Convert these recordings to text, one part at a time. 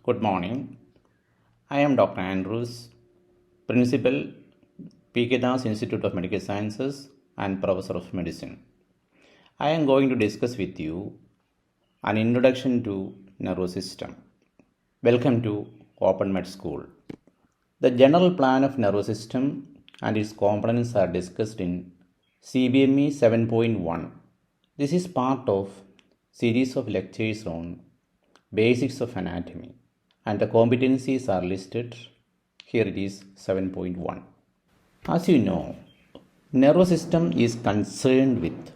Good morning. I am Dr. Andrews, Principal, P.K. Das Institute of Medical Sciences and Professor of Medicine. I am going to discuss with you an introduction to nervous system. Welcome to Open Med School. The general plan of nervous system and its components are discussed in CBME 7.1. This is part of series of lectures on basics of anatomy, and the competencies are listed. Here it is 7.1. As you know, nervous system is concerned with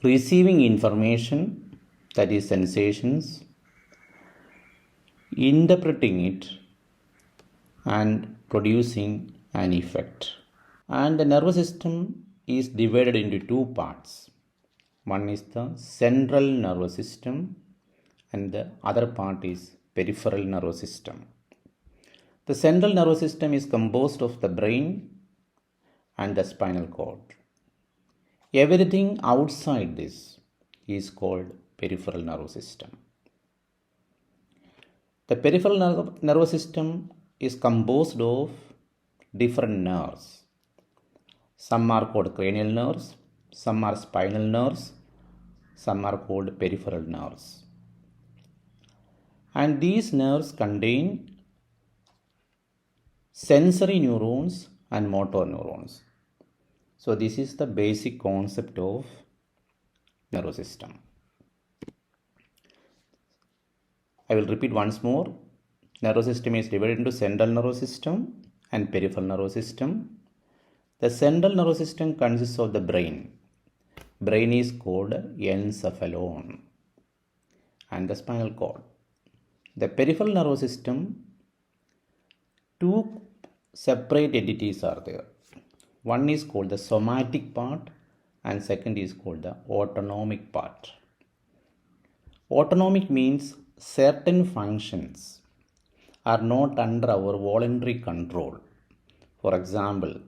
receiving information, that is sensations, interpreting it and producing an effect. And the nervous system is divided into two parts. One is the central nervous system and the other part is peripheral nervous system. The central nervous system is composed of the brain and the spinal cord. Everything outside this is called peripheral nervous system. The peripheral nervous system is composed of different nerves. Some are called cranial nerves, some are spinal nerves, some are called peripheral nerves. And these nerves contain sensory neurons and motor neurons. So this is the basic concept of nervous system. I will repeat once more. Nervous system is divided into central nervous system and peripheral nervous system. The central nervous system consists of the brain. Brain is called encephalon and the spinal cord. The peripheral nervous system, two separate entities are there. One is called the somatic part and second is called the autonomic part. Autonomic means certain functions are not under our voluntary control. For example,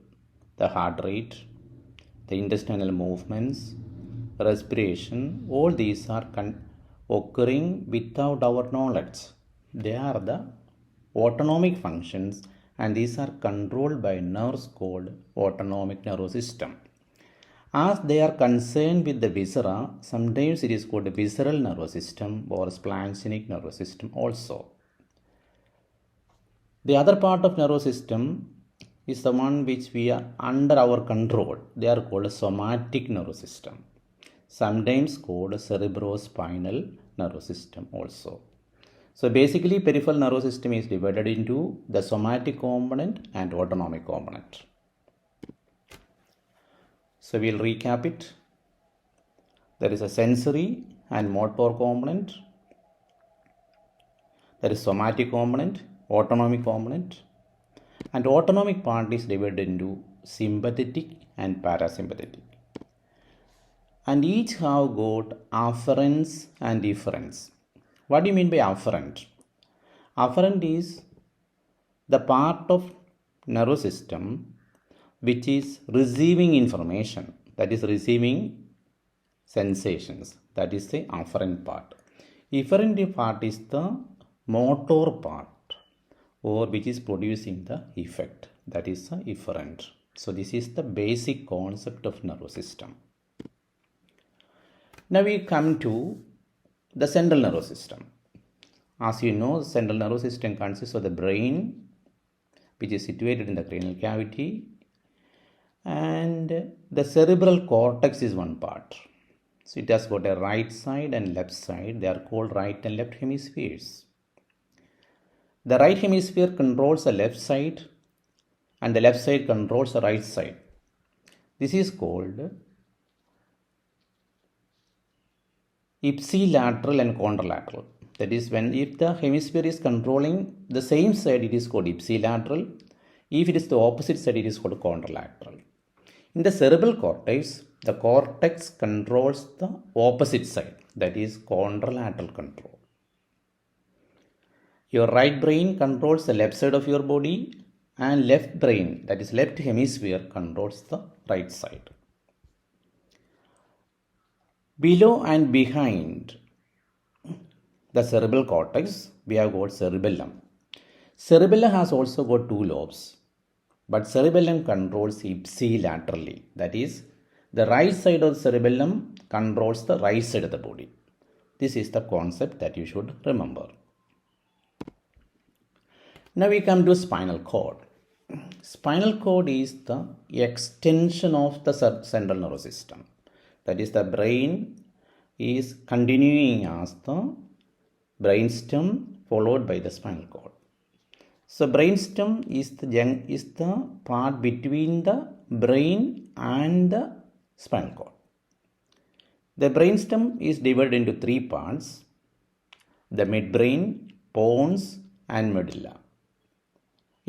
the heart rate, the intestinal movements, respiration, all these are occurring without our knowledge. They are the autonomic functions and these are controlled by nerves called autonomic nervous system. As they are concerned with the viscera, sometimes it is called visceral nervous system or splanchnic nervous system also. The other part of nervous system is the one which we are under our control. They are called somatic nervous system, sometimes called cerebrospinal nervous system also. So basically peripheral nervous system is divided into the somatic component and autonomic component. So we'll recap it. There is a sensory and motor component. There is somatic component, autonomic component. And autonomic part is divided into sympathetic and parasympathetic. And each have got afferents and efferents. What do you mean by afferent? Afferent is the part of nervous system which is receiving information, that is receiving sensations. That is the afferent part. Efferent part is the motor part or which is producing the effect. That is the efferent. So this is the basic concept of nervous system. Now we come to the central nervous system. As you know, the central nervous system consists of the brain, which is situated in the cranial cavity, and the cerebral cortex is one part. So it has got a right side and left side. They are called right and left hemispheres. The right hemisphere controls the left side and the left side controls the right side. This is called IPSILATERAL and CONTRALATERAL. That is, if the hemisphere is controlling the same side, it is called IPSILATERAL. If it is the opposite side, it is called CONTRALATERAL. In the cerebral cortex, the cortex controls the opposite side, that is contralateral control. Your right brain controls the left side of your body and left brain, that is left hemisphere, controls the right side. Below and behind the cerebral cortex, we have got cerebellum. Cerebellum has also got two lobes, but cerebellum controls ipsilaterally. That is, the right side of the cerebellum controls the right side of the body. This is the concept that you should remember. Now we come to spinal cord. Spinal cord is the extension of the central nervous system. That is, the brain is continuing as the brainstem followed by the spinal cord. So brainstem is the part between the brain and the spinal cord. The brainstem is divided into three parts: the midbrain, pons, and medulla.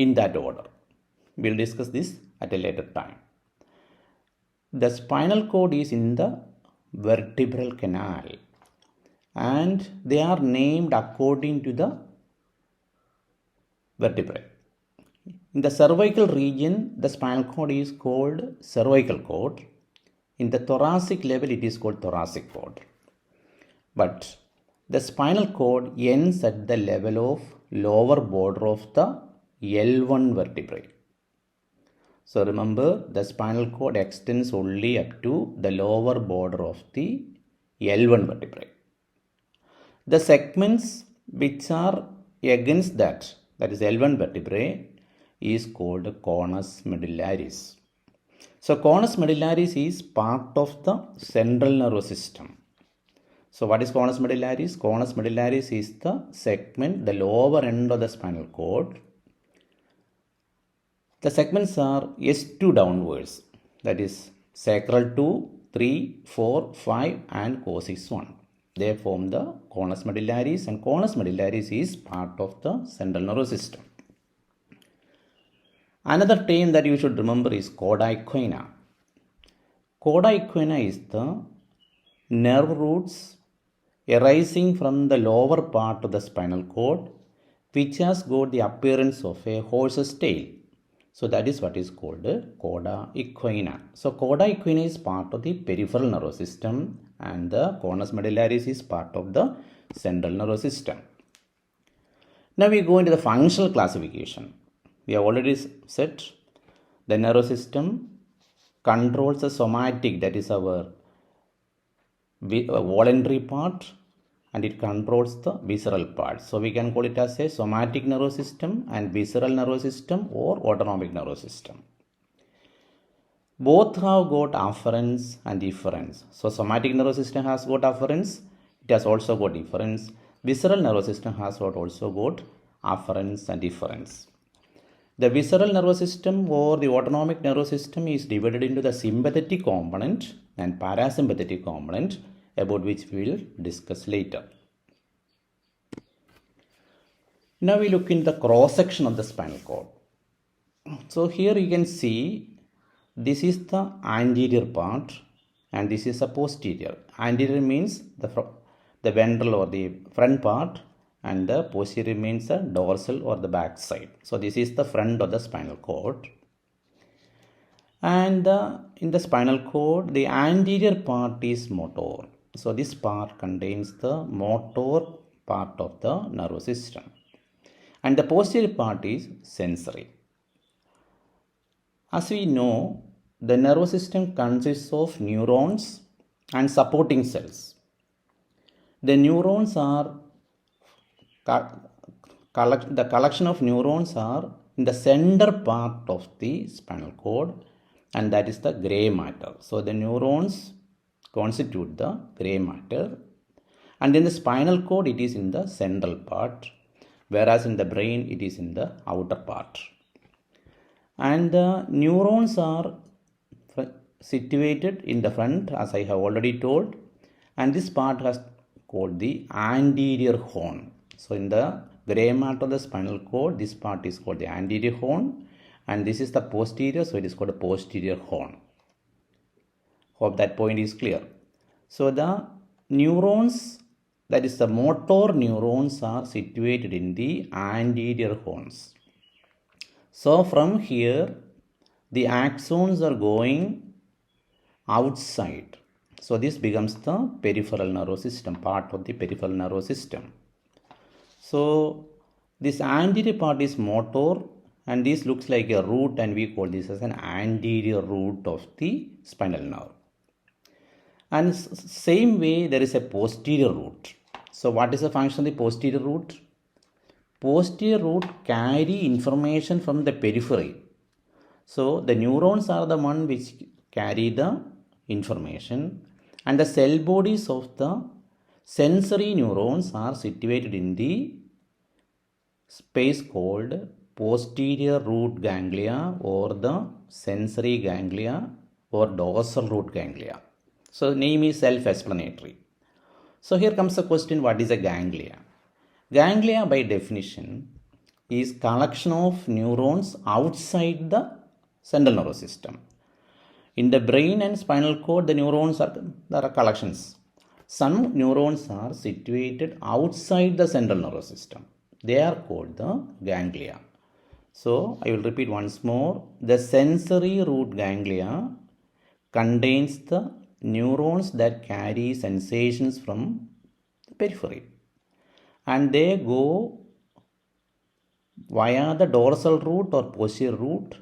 In that order. We'll discuss this at a later time. The spinal cord is in the vertebral canal, and they are named according to the vertebrae. In the cervical region, the spinal cord is called cervical cord. In the thoracic level, it is called thoracic cord. But the spinal cord ends at the level of lower border of the L1 vertebrae. So remember, the spinal cord extends only up to the lower border of the L1 vertebrae. The segments which are against that is L1 vertebrae, is called conus medullaris. So conus medullaris is part of the central nervous system. So what is conus medullaris? Conus medullaris is the segment, the lower end of the spinal cord. The segments are S2 downwards, that is sacral 2, 3, 4, 5 and coccyx 1. They form the conus medullaris, and conus medullaris is part of the central nervous system. Another term that you should remember is cauda equina. Cauda equina is the nerve roots arising from the lower part of the spinal cord, which has got the appearance of a horse's tail. So that is what is called cauda equina. So cauda equina is part of the peripheral nervous system, and the conus medullaris is part of the central nervous system. Now we go into the functional classification. We have already said the nervous system controls the somatic, that is our voluntary part, and it controls the visceral part. So we can call it as a somatic nervous system and visceral nervous system or autonomic nervous system. Both have got afferents and efferents. So somatic nervous system has got afferents, it has also got efferents. Visceral nervous system has also got afferents and efferents. The visceral nervous system or the autonomic nervous system is divided into the sympathetic component and parasympathetic component, about which we will discuss later. Now we look in the cross section of the spinal cord. So here you can see this is the anterior part and this is the posterior. Anterior means the ventral or the front part, and the posterior means the dorsal or the back side. So this is the front of the spinal cord. And in the spinal cord, the anterior part is motor. So this part contains the motor part of the nervous system. And the posterior part is sensory. As we know, the nervous system consists of neurons and supporting cells. The neurons are the collection of neurons are in the center part of the spinal cord, and that is the gray matter. So the neurons constitute the gray matter, and in the spinal cord it is in the central part, whereas in the brain it is in the outer part. And the neurons are situated in the front, as I have already told, and this part has called the anterior horn. So in the gray matter of the spinal cord, this part is called the anterior horn, and this is the posterior, so it is called a posterior horn. Hope that point is clear. So the neurons, that is the motor neurons, are situated in the anterior horns. So from here the axons are going outside. So this becomes the peripheral nervous system, part of the peripheral nervous system. So this anterior part is motor, and this looks like a root, and we call this as an anterior root of the spinal nerve. And same way there is a posterior root. So what is the function of the posterior root? Posterior root carry information from the periphery. So the neurons are the one which carry the information, and the cell bodies of the sensory neurons are situated in the space called posterior root ganglia, or the sensory ganglia, or dorsal root ganglia. So the name is self-explanatory. So here comes the question, what is a ganglia? Ganglia by definition is collection of neurons outside the central nervous system. In the brain and spinal cord, the neurons there are collections. Some neurons are situated outside the central nervous system. They are called the ganglia. So I will repeat once more. The sensory root ganglia contains the neurons that carry sensations from the periphery, and they go via the dorsal root or posterior root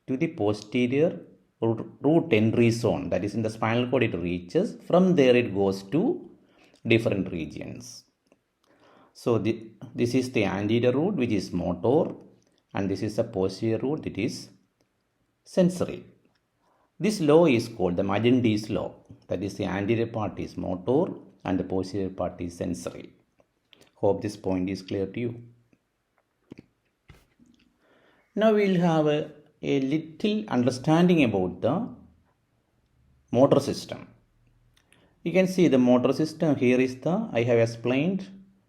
to the posterior root entry zone, that is in the spinal cord it reaches. From there it goes to different regions. So this is the anterior root, which is motor, and this is the posterior root, that is sensory. This law is called the Magendie's law, that is the anterior part is motor and the posterior part is sensory. Hope this point is clear to you. Now we will have a little understanding about the motor system. You can see the motor system here is I have explained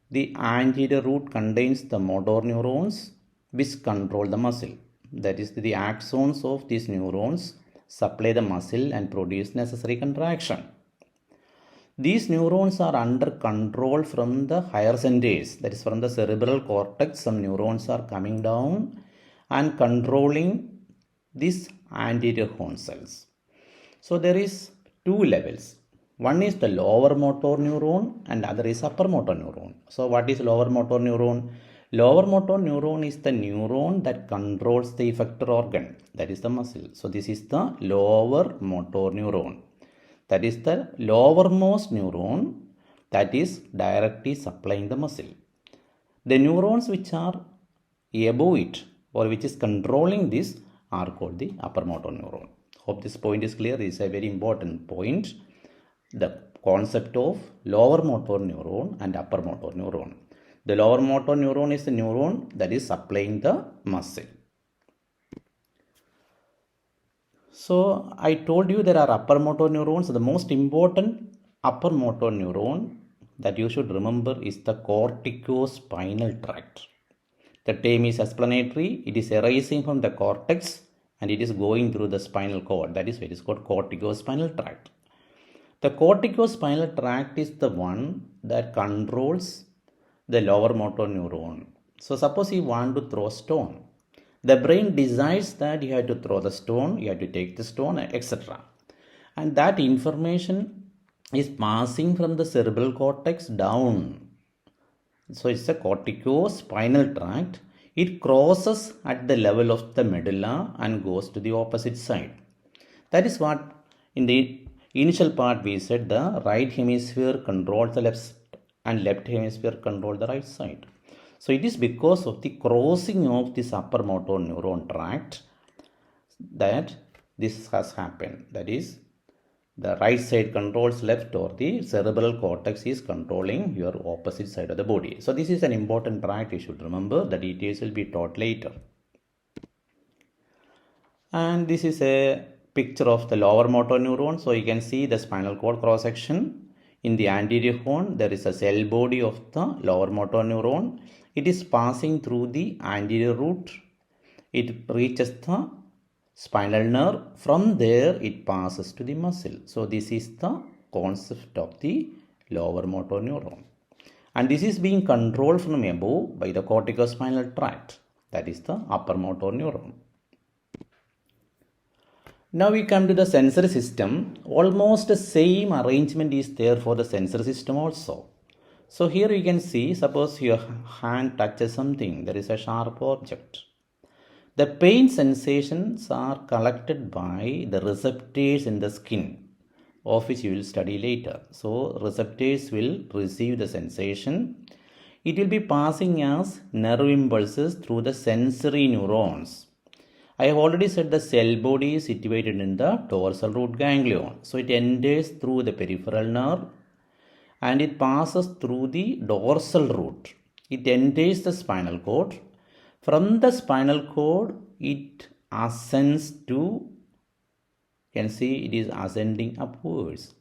the anterior root contains the motor neurons which control the muscle. That is, the axons of these neurons supply the muscle and produce necessary contraction. These neurons are under control from the higher centers, that is from the cerebral cortex. Some neurons are coming down and controlling these anterior horn cells. So there is two levels. One is the lower motor neuron and other is upper motor neuron. So what is lower motor neuron? Lower motor neuron is the neuron that controls the effector organ, that is the muscle. So this is the lower motor neuron. That is the lowermost neuron that is directly supplying the muscle. The neurons which are above it or which is controlling this are called the upper motor neuron. Hope this point is clear. This is a very important point. The concept of lower motor neuron and upper motor neuron. The lower motor neuron is the neuron that is supplying the muscle. So I told you there are upper motor neurons. The most important upper motor neuron that you should remember is the corticospinal tract. The term is explanatory. It is arising from the cortex and it is going through the spinal cord. That is why it is called corticospinal tract. The corticospinal tract is the one that controls the lower motor neuron. So suppose you want to throw a stone. The brain decides that you have to throw the stone, you have to take the stone, etc. And that information is passing from the cerebral cortex down. So it's a corticospinal tract. It crosses at the level of the medulla and goes to the opposite side. That is what in the initial part we said the right hemisphere controls the left and left hemisphere controls the right side. So it is because of the crossing of this upper motor neuron tract that this has happened. That is, the right side controls left, or the cerebral cortex is controlling your opposite side of the body. So this is an important tract you should remember. The details will be taught later. And this is a picture of the lower motor neuron. So you can see the spinal cord cross section. In the anterior horn, there is a cell body of the lower motor neuron. It is passing through the anterior root. It reaches the spinal nerve. From there, it passes to the muscle. So this is the concept of the lower motor neuron. And this is being controlled from above by the corticospinal tract. That is the upper motor neuron. Now we come to the sensory system. Almost the same arrangement is there for the sensory system also. So here you can see, suppose your hand touches something, there is a sharp object. The pain sensations are collected by the receptors in the skin, of which you will study later. So receptors will receive the sensation. It will be passing as nerve impulses through the sensory neurons. I have already said the cell body is situated in the dorsal root ganglion. So it enters through the peripheral nerve and it passes through the dorsal root. It enters the spinal cord. From the spinal cord, it ascends to, you can see it is ascending upwards.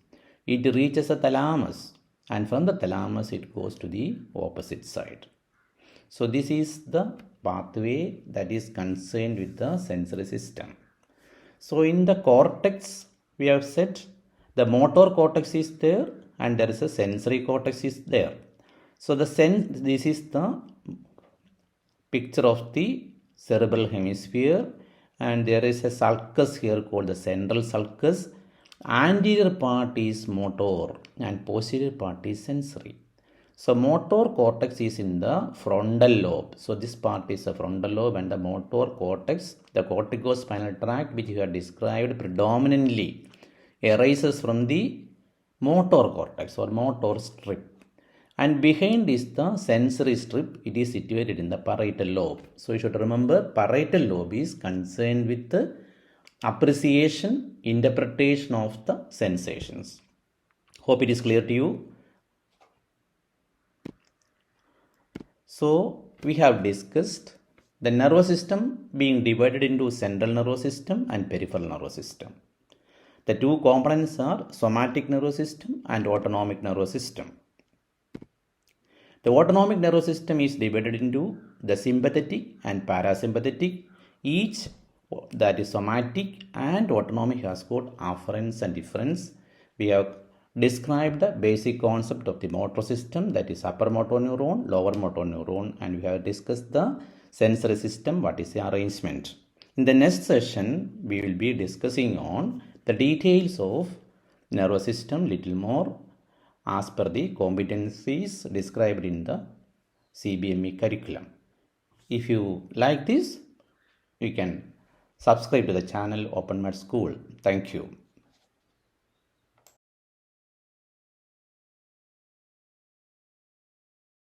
It reaches the thalamus, and from the thalamus, it goes to the opposite side. So, this is the pathway that is concerned with the sensory system. So, in the cortex, we have said the motor cortex is there and there is a sensory cortex is there. So, this is the picture of the cerebral hemisphere, and there is a sulcus here called the central sulcus. Anterior part is motor and posterior part is sensory. So motor cortex is in the frontal lobe. So this part is the frontal lobe, and the motor cortex, the corticospinal tract, which you have described predominantly arises from the motor cortex or motor strip. And behind is the sensory strip. It is situated in the parietal lobe. So you should remember, parietal lobe is concerned with the appreciation, interpretation of the sensations. Hope it is clear to you. So we have discussed the nervous system being divided into central nervous system and peripheral nervous system. The two components are somatic nervous system and autonomic nervous system. The autonomic nervous system is divided into the sympathetic and parasympathetic. Each, that is somatic and autonomic, has got afferents and efferents. We have described the basic concept of the motor system, that is upper motor neuron, lower motor neuron, and we have discussed the sensory system, what is the arrangement. In the next session, we will be discussing on the details of nervous system little more as per the competencies described in the CBME curriculum. If you like this, you can subscribe to the channel Open Med School. Thank you.